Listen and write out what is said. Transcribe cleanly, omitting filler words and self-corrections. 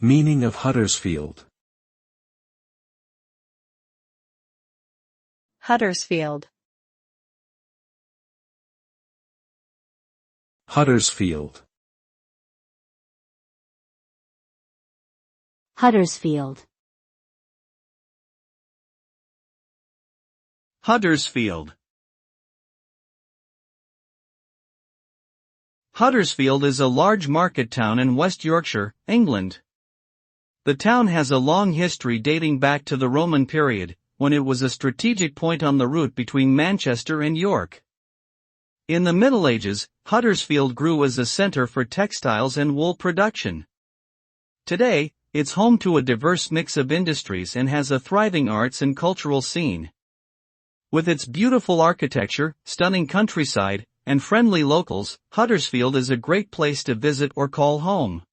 Meaning of Huddersfield. Huddersfield. Huddersfield. Huddersfield. Huddersfield. Huddersfield is a large market town in West Yorkshire, England. The town has a long history dating back to the Roman period, when it was a strategic point on the route between Manchester and York. In the Middle Ages, Huddersfield grew as a centre for textiles and wool production. Today, it's home to a diverse mix of industries and has a thriving arts and cultural scene. With its beautiful architecture, stunning countryside, and friendly locals, Huddersfield is a great place to visit or call home.